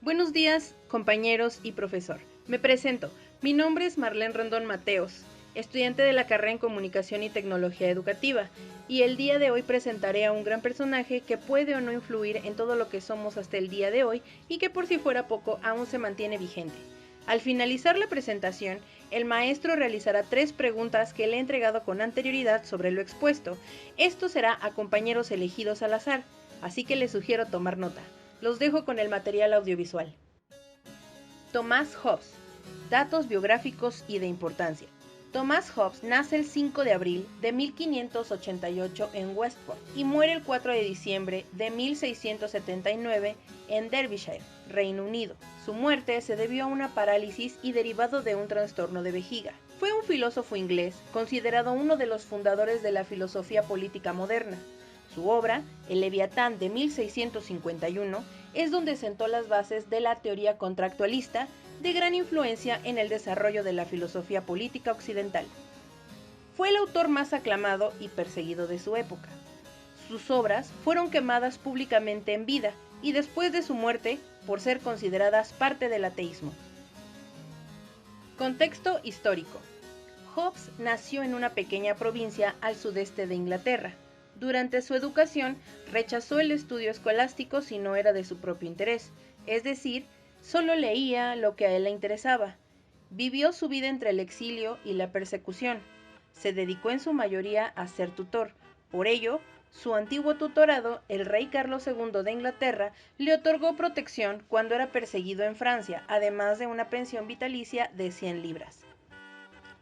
Buenos días, compañeros y profesor. Me presento. Mi nombre es Marlene Rendón Mateos, estudiante de la carrera en Comunicación y Tecnología Educativa, y el día de hoy presentaré a un gran personaje que puede o no influir en todo lo que somos hasta el día de hoy y que por si fuera poco aún se mantiene vigente. Al finalizar la presentación, el maestro realizará 3 preguntas que le he entregado con anterioridad sobre lo expuesto. Esto será a compañeros elegidos al azar, así que les sugiero tomar nota. Los dejo con el material audiovisual. Thomas Hobbes. Datos biográficos y de importancia. Thomas Hobbes nace el 5 de abril de 1588 en Westport y muere el 4 de diciembre de 1679 en Derbyshire, Reino Unido. Su muerte se debió a una parálisis y derivado de un trastorno de vejiga. Fue un filósofo inglés, considerado uno de los fundadores de la filosofía política moderna. Su obra, El Leviatán de 1651, es donde sentó las bases de la teoría contractualista, de gran influencia en el desarrollo de la filosofía política occidental. Fue el autor más aclamado y perseguido de su época. Sus obras fueron quemadas públicamente en vida y después de su muerte por ser consideradas parte del ateísmo. Contexto histórico. Hobbes nació en una pequeña provincia al sudeste de Inglaterra. Durante su educación, rechazó el estudio escolástico si no era de su propio interés, es decir, solo leía lo que a él le interesaba. Vivió su vida entre el exilio y la persecución. Se dedicó en su mayoría a ser tutor. Por ello, su antiguo tutorado, el rey Carlos II de Inglaterra, le otorgó protección cuando era perseguido en Francia, además de una pensión vitalicia de 100 libras.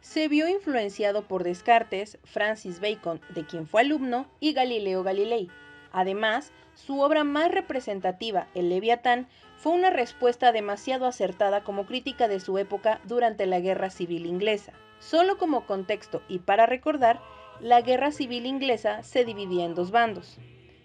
Se vio influenciado por Descartes, Francis Bacon, de quien fue alumno, y Galileo Galilei. Además, su obra más representativa, El Leviatán, fue una respuesta demasiado acertada como crítica de su época durante la Guerra Civil Inglesa. Solo como contexto y para recordar, la Guerra Civil Inglesa se dividía en 2 bandos.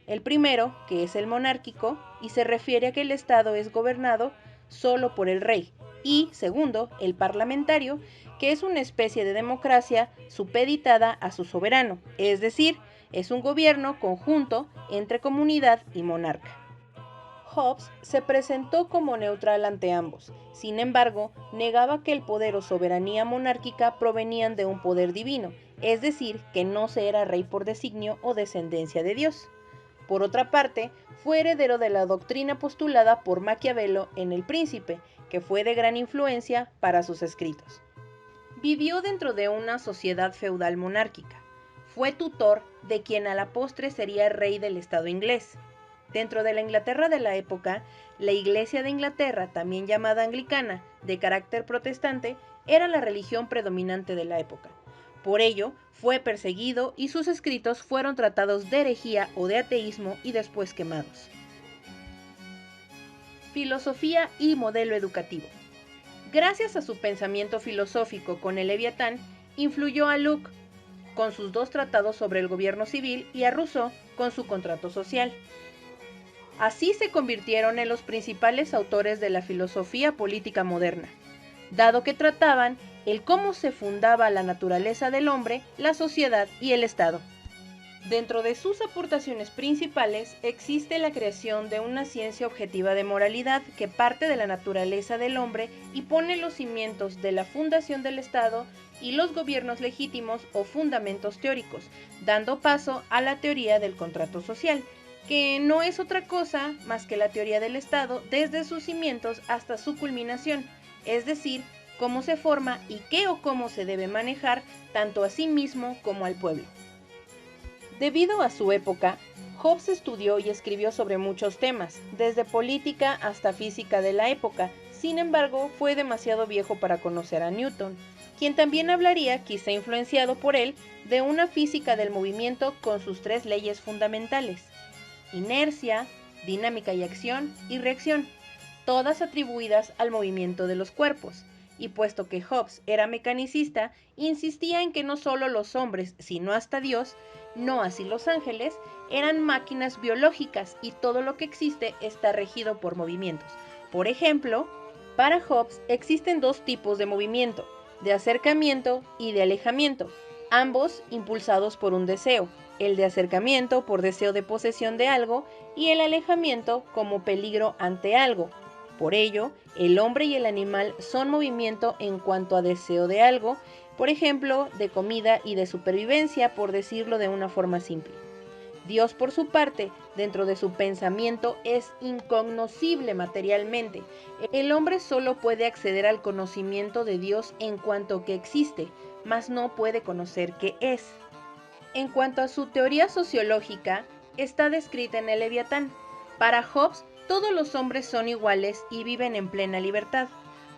El primero, que es el monárquico, y se refiere a que el Estado es gobernado solo por el rey, y segundo, el parlamentario, que es una especie de democracia supeditada a su soberano, es decir, es un gobierno conjunto entre comunidad y monarca. Hobbes se presentó como neutral ante ambos, sin embargo, negaba que el poder o soberanía monárquica provenían de un poder divino, es decir, que no se era rey por designio o descendencia de Dios. Por otra parte, fue heredero de la doctrina postulada por Maquiavelo en El Príncipe, que fue de gran influencia para sus escritos. Vivió dentro de una sociedad feudal monárquica. Fue tutor de quien a la postre sería rey del Estado inglés. Dentro de la Inglaterra de la época, la Iglesia de Inglaterra, también llamada anglicana, de carácter protestante, era la religión predominante de la época. Por ello, fue perseguido y sus escritos fueron tratados de herejía o de ateísmo y después quemados. Filosofía y modelo educativo. Gracias a su pensamiento filosófico con el Leviatán, influyó a Locke con sus 2 tratados sobre el gobierno civil y a Rousseau con su contrato social. Así se convirtieron en los principales autores de la filosofía política moderna, dado que trataban el cómo se fundaba la naturaleza del hombre, la sociedad y el Estado. Dentro de sus aportaciones principales existe la creación de una ciencia objetiva de moralidad que parte de la naturaleza del hombre y pone los cimientos de la fundación del Estado y los gobiernos legítimos o fundamentos teóricos, dando paso a la teoría del contrato social, que no es otra cosa más que la teoría del Estado desde sus cimientos hasta su culminación, es decir, cómo se forma y qué o cómo se debe manejar tanto a sí mismo como al pueblo. Debido a su época, Hobbes estudió y escribió sobre muchos temas, desde política hasta física de la época. Sin embargo, fue demasiado viejo para conocer a Newton, quien también hablaría, quizá influenciado por él, de una física del movimiento con sus 3 leyes fundamentales: inercia, dinámica y acción, y reacción, todas atribuidas al movimiento de los cuerpos. Y puesto que Hobbes era mecanicista, insistía en que no solo los hombres, sino hasta Dios, no así los ángeles, eran máquinas biológicas y todo lo que existe está regido por movimientos. Por ejemplo, para Hobbes existen 2 tipos de movimiento, de acercamiento y de alejamiento, ambos impulsados por un deseo, el de acercamiento por deseo de posesión de algo y el alejamiento como peligro ante algo. Por ello, el hombre y el animal son movimiento en cuanto a deseo de algo, por ejemplo, de comida y de supervivencia, por decirlo de una forma simple. Dios, por su parte, dentro de su pensamiento, es incognoscible materialmente. El hombre solo puede acceder al conocimiento de Dios en cuanto que existe, mas no puede conocer qué es. En cuanto a su teoría sociológica, está descrita en el Leviatán. Para Hobbes, todos los hombres son iguales y viven en plena libertad.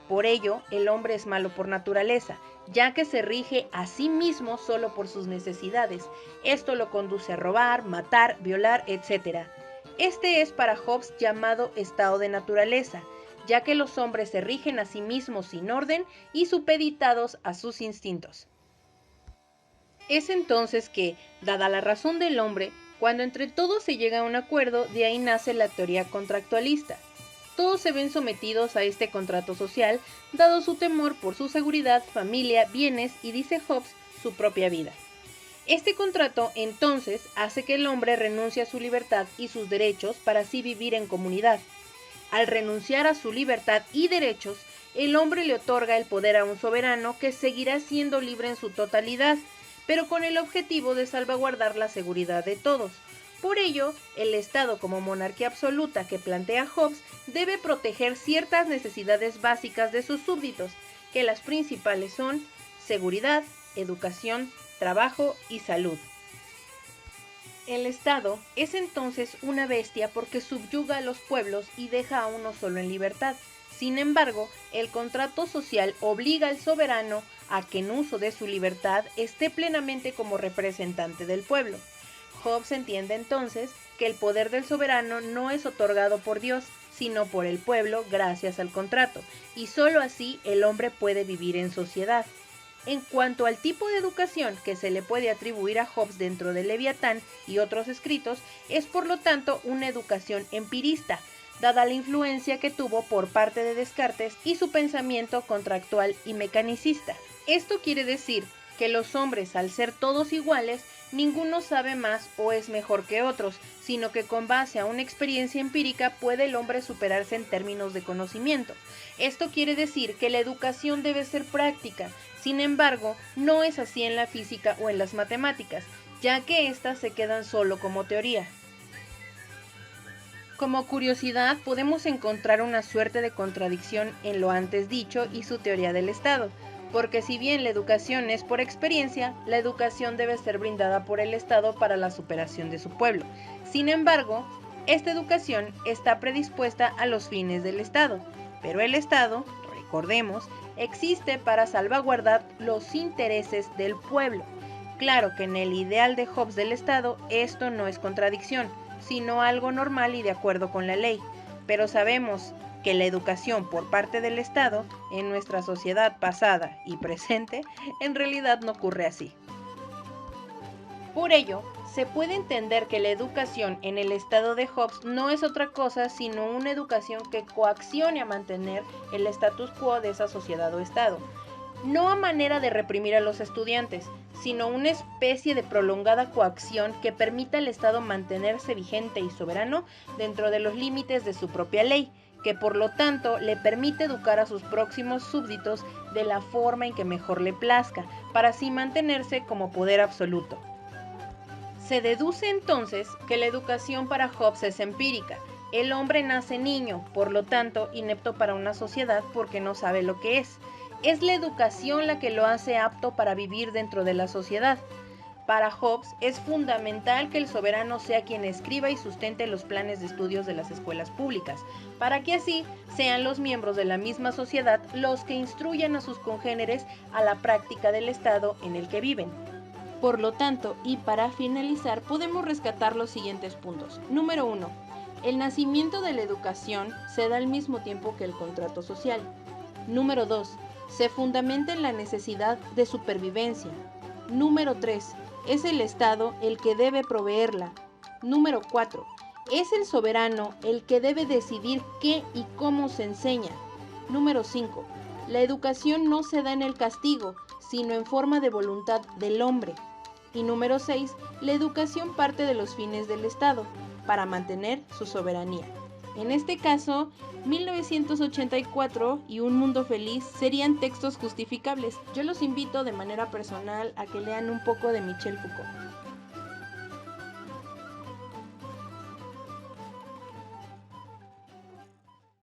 Por ello, el hombre es malo por naturaleza, ya que se rige a sí mismo solo por sus necesidades. Esto lo conduce a robar, matar, violar, etc. Este es para Hobbes llamado estado de naturaleza, ya que los hombres se rigen a sí mismos sin orden y supeditados a sus instintos. Es entonces que, dada la razón del hombre, cuando entre todos se llega a un acuerdo, de ahí nace la teoría contractualista. Todos se ven sometidos a este contrato social, dado su temor por su seguridad, familia, bienes y, dice Hobbes, su propia vida. Este contrato, entonces, hace que el hombre renuncie a su libertad y sus derechos para así vivir en comunidad. Al renunciar a su libertad y derechos, el hombre le otorga el poder a un soberano que seguirá siendo libre en su totalidad, pero con el objetivo de salvaguardar la seguridad de todos. Por ello, el Estado como monarquía absoluta que plantea Hobbes debe proteger ciertas necesidades básicas de sus súbditos, que las principales son seguridad, educación, trabajo y salud. El Estado es entonces una bestia porque subyuga a los pueblos y deja a uno solo en libertad. Sin embargo, el contrato social obliga al soberano a que en uso de su libertad esté plenamente como representante del pueblo. Hobbes entiende entonces que el poder del soberano no es otorgado por Dios, sino por el pueblo gracias al contrato, y sólo así el hombre puede vivir en sociedad. En cuanto al tipo de educación que se le puede atribuir a Hobbes dentro del Leviatán y otros escritos, es por lo tanto una educación empirista, dada la influencia que tuvo por parte de Descartes y su pensamiento contractual y mecanicista. Esto quiere decir que los hombres, al ser todos iguales, ninguno sabe más o es mejor que otros, sino que con base a una experiencia empírica puede el hombre superarse en términos de conocimiento. Esto quiere decir que la educación debe ser práctica, sin embargo, no es así en la física o en las matemáticas, ya que éstas se quedan solo como teoría. Como curiosidad, podemos encontrar una suerte de contradicción en lo antes dicho y su teoría del Estado, porque si bien la educación es por experiencia, la educación debe ser brindada por el Estado para la superación de su pueblo. Sin embargo, esta educación está predispuesta a los fines del Estado, pero el Estado, recordemos, existe para salvaguardar los intereses del pueblo. Claro que en el ideal de Hobbes del Estado esto no es contradicción, sino algo normal y de acuerdo con la ley, pero sabemos que la educación por parte del Estado en nuestra sociedad pasada y presente en realidad no ocurre así. Por ello, se puede entender que la educación en el estado de Hobbes no es otra cosa sino una educación que coaccione a mantener el status quo de esa sociedad o estado, no a manera de reprimir a los estudiantes, sino una especie de prolongada coacción que permita al Estado mantenerse vigente y soberano dentro de los límites de su propia ley, que por lo tanto le permite educar a sus próximos súbditos de la forma en que mejor le plazca, para así mantenerse como poder absoluto. Se deduce entonces que la educación para Hobbes es empírica. El hombre nace niño, por lo tanto inepto para una sociedad porque no sabe lo que es. Es la educación la que lo hace apto para vivir dentro de la sociedad. Para Hobbes es fundamental que el soberano sea quien escriba y sustente los planes de estudios de las escuelas públicas, para que así sean los miembros de la misma sociedad los que instruyan a sus congéneres a la práctica del estado en el que viven. Por lo tanto, y para finalizar, podemos rescatar los siguientes puntos. Número 1. El nacimiento de la educación se da al mismo tiempo que el contrato social. Número 2. Se fundamenta en la necesidad de supervivencia. Número 3. Es el Estado el que debe proveerla. Número 4. Es el soberano el que debe decidir qué y cómo se enseña. Número 5. La educación no se da en el castigo, sino en forma de voluntad del hombre. Y número 6. La educación parte de los fines del Estado, para mantener su soberanía. En este caso, 1984 y Un Mundo Feliz serían textos justificables. Yo los invito de manera personal a que lean un poco de Michel Foucault.